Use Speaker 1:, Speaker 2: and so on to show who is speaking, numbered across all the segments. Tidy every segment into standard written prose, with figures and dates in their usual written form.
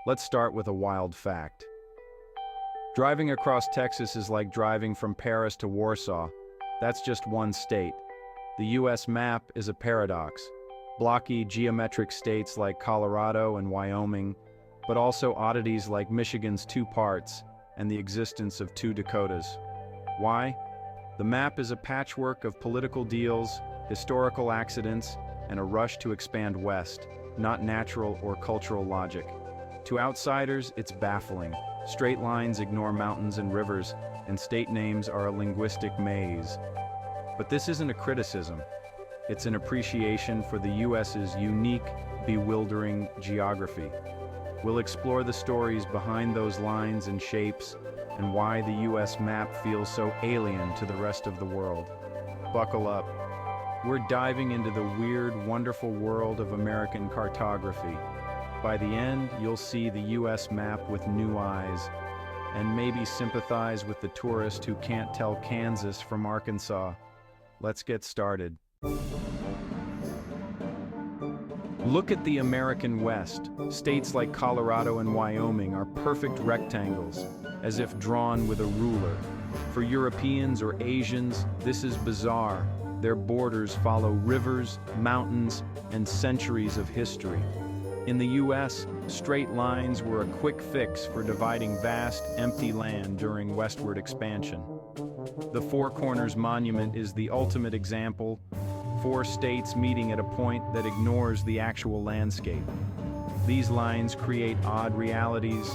Speaker 1: Let's start with a wild fact. Driving across Texas is like driving from Paris to Warsaw. That's just one state. The US map is a paradox. Blocky, geometric states like Colorado and Wyoming, but also oddities like Michigan's two parts and the existence of two Dakotas. Why? The map is a patchwork of political deals, historical accidents, and a rush to expand west, not natural or cultural logic. To outsiders, it's baffling. Straight lines ignore mountains and rivers, and state names are a linguistic maze. But this isn't a criticism. It's an appreciation for the US's unique, bewildering geography. We'll explore the stories behind those lines and shapes, and why the US map feels so alien to the rest of the world. Buckle up. We're diving into the weird, wonderful world of American cartography. By the end, you'll see the US map with new eyes, and maybe sympathize with the tourist who can't tell Kansas from Arkansas. Let's get started. Look at the American West. States like Colorado and Wyoming are perfect rectangles, as if drawn with a ruler. For Europeans or Asians, this is bizarre. Their borders follow rivers, mountains, and centuries of history. In the US, straight lines were a quick fix for dividing vast, empty land during westward expansion. The Four Corners Monument is the ultimate example, four states meeting at a point that ignores the actual landscape. These lines create odd realities,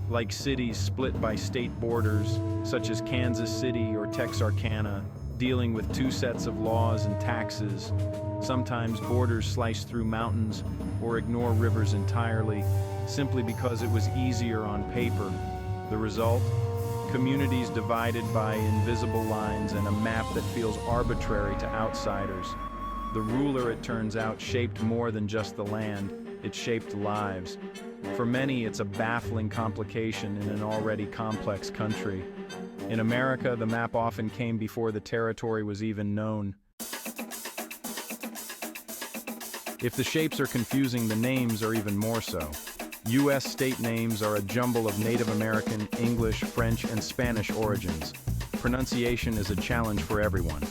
Speaker 1: like cities split by state borders, such as Kansas City or Texarkana, dealing with two sets of laws and taxes. Sometimes borders slice through mountains or ignore rivers entirely, simply because it was easier on paper. The result? Communities divided by invisible lines and a map that feels arbitrary to outsiders. The ruler, it turns out, shaped more than just the land, it shaped lives. For many, it's a baffling complication in an already complex country. In America, the map often came before the territory was even known. If the shapes are confusing, the names are even more so. U.S. state names are a jumble of Native American, English, French, and Spanish origins. Pronunciation is a challenge for everyone.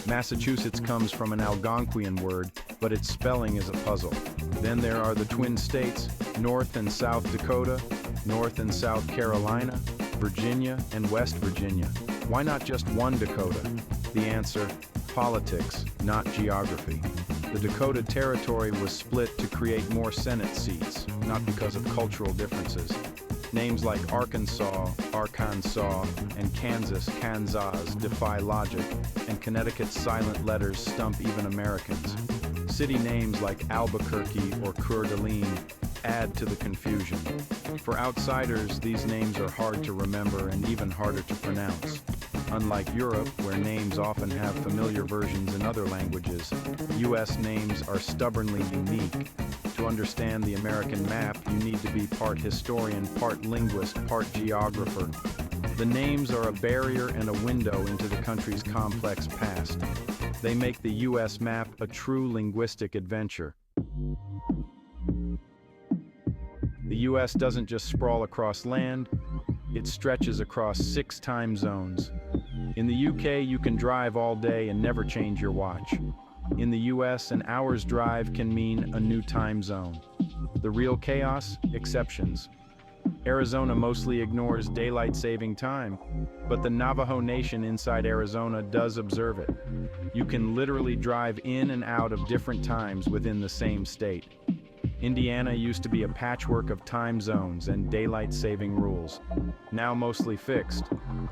Speaker 1: Massachusetts comes from an Algonquian word, but its spelling is a puzzle. Then there are the Twin States, North and South Dakota, North and South Carolina, Virginia, and West Virginia. Why not just one Dakota? The answer: politics, not geography. The Dakota Territory was split to create more Senate seats, not because of cultural differences. Names like Arkansas, Arkansas, and Kansas, Kansas, defy logic, and Connecticut's silent letters stump even Americans. City names like Albuquerque or Coeur d'Alene add to the confusion. For outsiders, these names are hard to remember and even harder to pronounce. Unlike Europe, where names often have familiar versions in other languages, U.S. names are stubbornly unique. To understand the American map, you need to be part historian, part linguist, part geographer. The names are a barrier and a window into the country's complex past. They make the U.S. map a true linguistic adventure. The U.S. doesn't just sprawl across land, it stretches across 6 time zones. In the UK, you can drive all day and never change your watch. In the US, an hour's drive can mean a new time zone. The real chaos? Exceptions. Arizona mostly ignores daylight saving time, but the Navajo Nation inside Arizona does observe it. You can literally drive in and out of different times within the same state. Indiana used to be a patchwork of time zones and daylight saving rules. Now mostly fixed,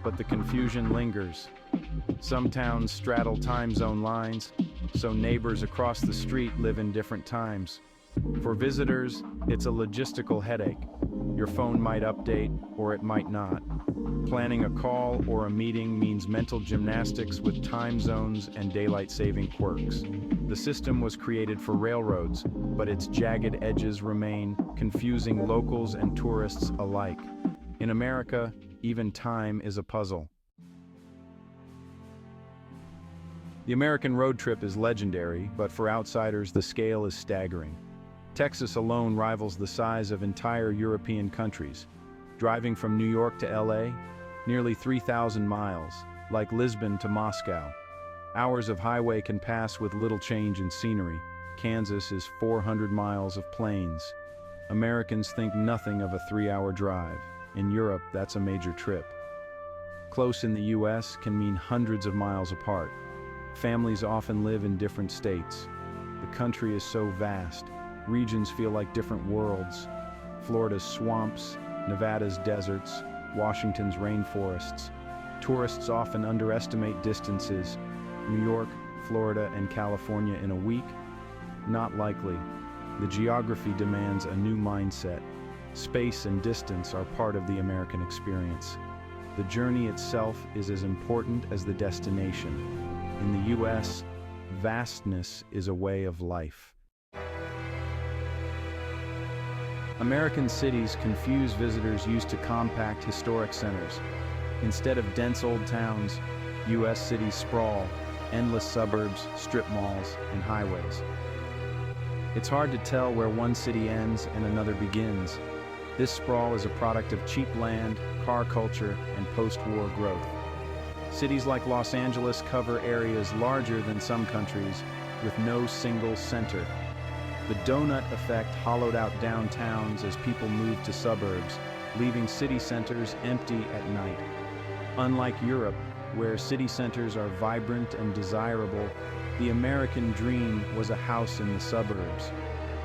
Speaker 1: but the confusion lingers. Some towns straddle time zone lines, so neighbors across the street live in different times. For visitors, it's a logistical headache. Your phone might update, or it might not. Planning a call or a meeting means mental gymnastics with time zones and daylight saving quirks. The system was created for railroads, but its jagged edges remain, confusing locals and tourists alike. In America, even time is a puzzle. The American road trip is legendary, but for outsiders, the scale is staggering. Texas alone rivals the size of entire European countries. Driving from New York to LA, nearly 3,000 miles, like Lisbon to Moscow. Hours of highway can pass with little change in scenery. Kansas is 400 miles of plains. Americans think nothing of a 3-hour drive. In Europe, that's a major trip. Close in the US can mean hundreds of miles apart. Families often live in different states. The country is so vast, regions feel like different worlds. Florida's swamps, Nevada's deserts, Washington's rainforests. Tourists often underestimate distances. New York, Florida, and California in a week? Not likely. The geography demands a new mindset. Space and distance are part of the American experience. The journey itself is as important as the destination. In the US, vastness is a way of life. American cities confuse visitors used to compact historic centers. Instead of dense old towns, US cities sprawl, endless suburbs, strip malls, and highways. It's hard to tell where one city ends and another begins. This sprawl is a product of cheap land, car culture, and post-war growth. Cities like Los Angeles cover areas larger than some countries, with no single center. The donut effect hollowed out downtowns as people moved to suburbs, leaving city centers empty at night. Unlike Europe, where city centers are vibrant and desirable, the American dream was a house in the suburbs.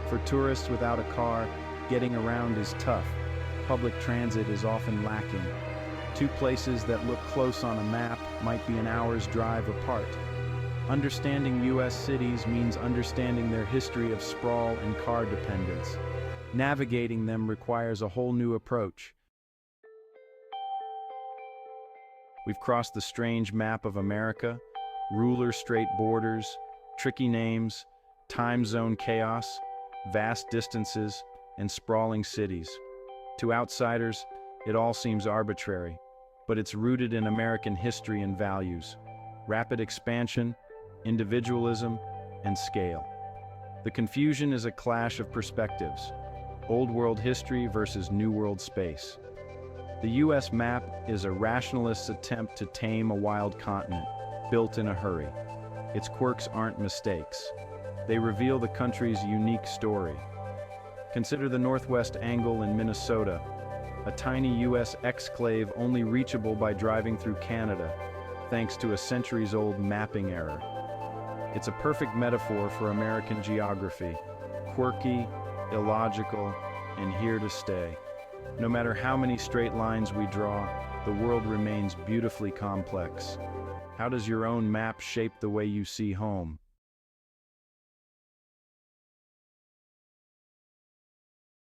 Speaker 1: For tourists without a car, getting around is tough. Public transit is often lacking. Two places that look close on a map might be an hour's drive apart. Understanding U.S. cities means understanding their history of sprawl and car dependence. Navigating them requires a whole new approach. We've crossed the strange map of America, ruler-straight borders, tricky names, time zone chaos, vast distances, and sprawling cities. To outsiders, it all seems arbitrary, but it's rooted in American history and values: rapid expansion, individualism, and scale. The confusion is a clash of perspectives: Old World history versus New World space. The U.S. map is a rationalist's attempt to tame a wild continent, built in a hurry. Its quirks aren't mistakes. They reveal the country's unique story. Consider the Northwest Angle in Minnesota, a tiny U.S. exclave only reachable by driving through Canada, thanks to a centuries-old mapping error. It's a perfect metaphor for American geography: quirky, illogical, and here to stay. No matter how many straight lines we draw, the world remains beautifully complex. How does your own map shape the way you see home?